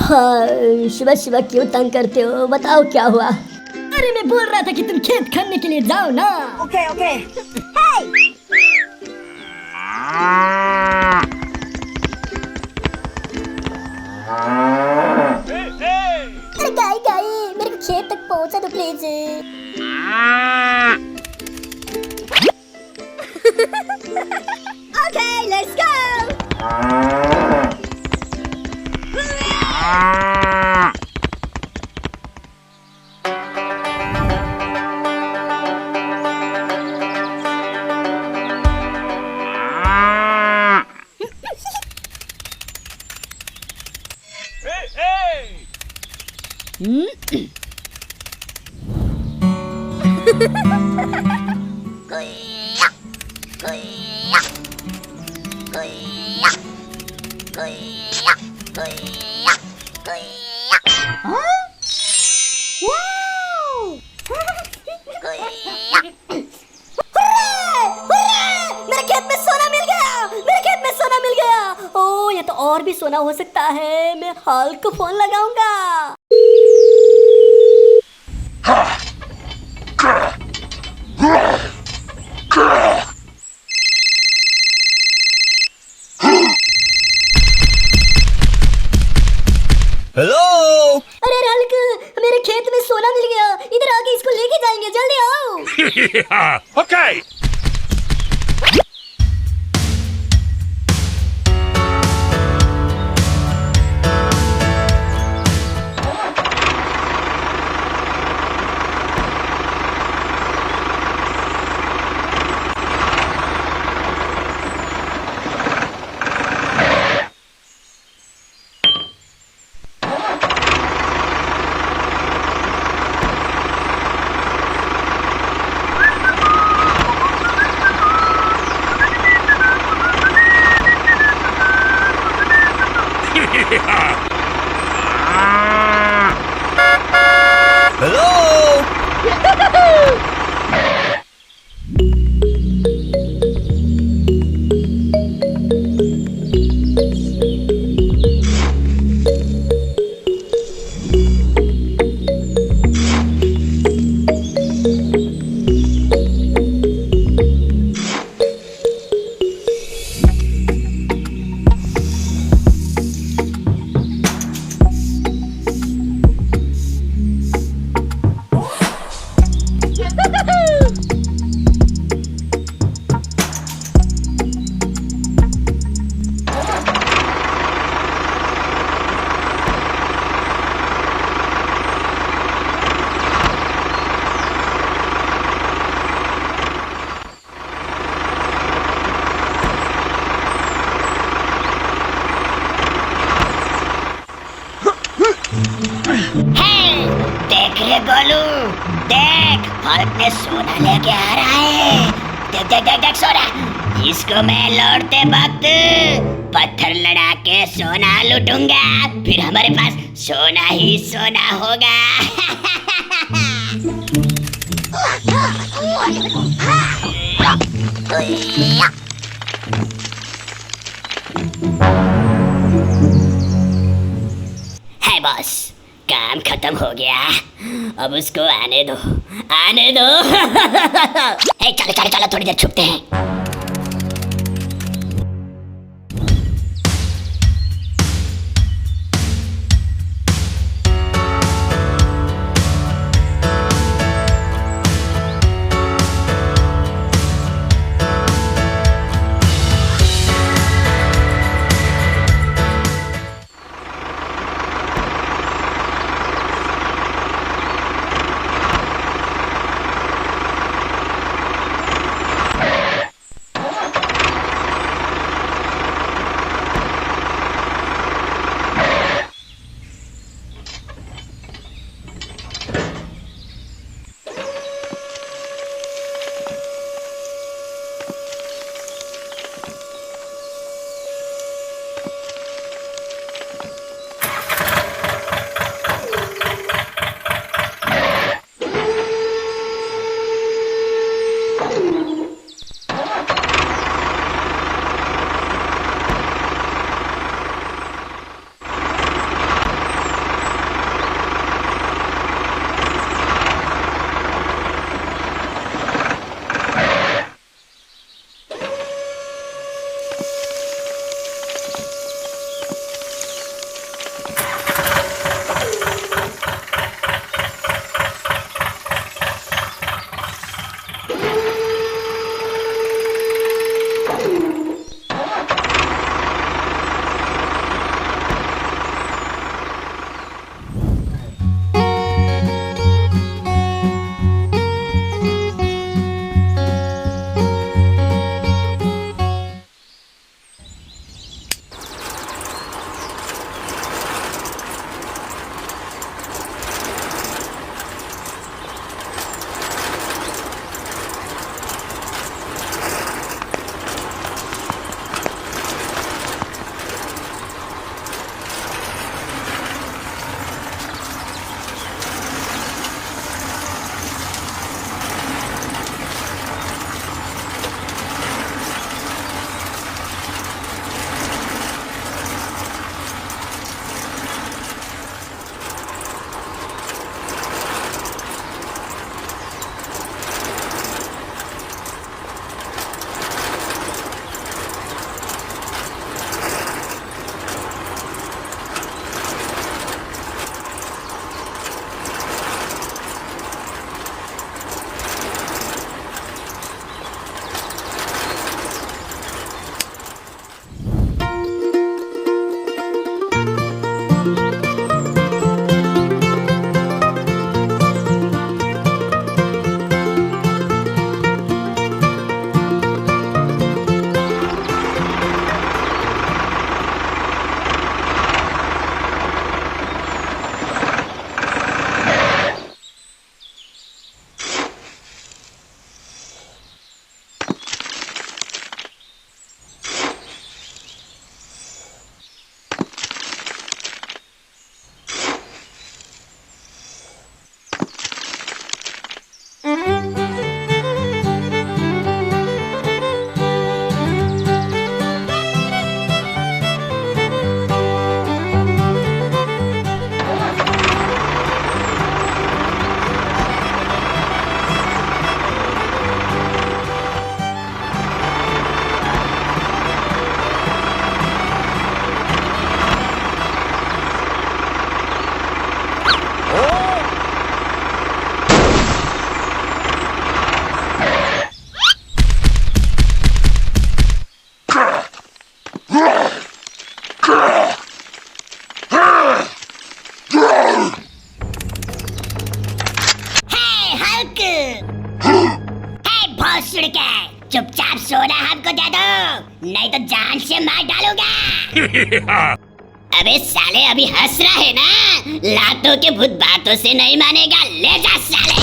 सुबह सुबह क्यों तंग करते हो? बताओ क्या हुआ? अरे मैं बोल रहा था कि तुम खेत खनने के लिए जाओ ना। Okay okay. अरे गाई गाई, मेरे को खेत तक पहुंचा दो प्लीज। Okay let's go. मेरे खेत में सोना मिल गया, मेरे खेत में सोना मिल गया। ओ ये तो और भी सोना हो सकता है। मैं हाल को फोन लगाऊंगा। हेलो। अरे हल्क, मेरे खेत में सोना मिल गया। इधर आके इसको लेके जाएंगे, जल्दी आओ। ओके। देख रे गोलू, देख हल्क ने सोना लेके आ रहा है। देख देख देख देख सोना। इसको मैं लौटते वक्त पत्थर लड़ा के सोना लूटूंगा, फिर हमारे पास सोना ही सोना होगा। है बॉस, काम खत्म हो गया। अब उसको आने दो, आने दो। ए, चलो चलो चलो, थोड़ी देर छुपते हैं। हे भोसड़ी के, चुपचाप सोना हमको दे दो, नहीं तो जान से मार डालूंगा। अबे साले अभी हंस रहा है ना? लातों के भूत बातों से नहीं मानेगा, ले जा साले।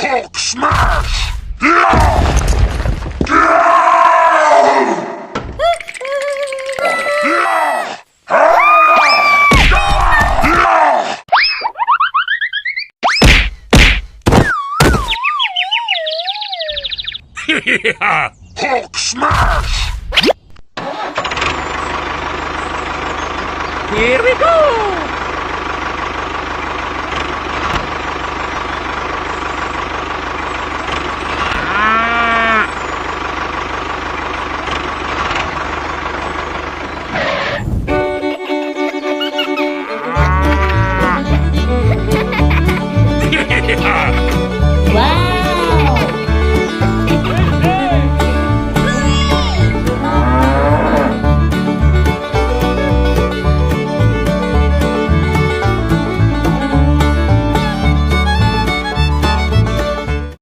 Hulk smash! Hulk smash! Here we go!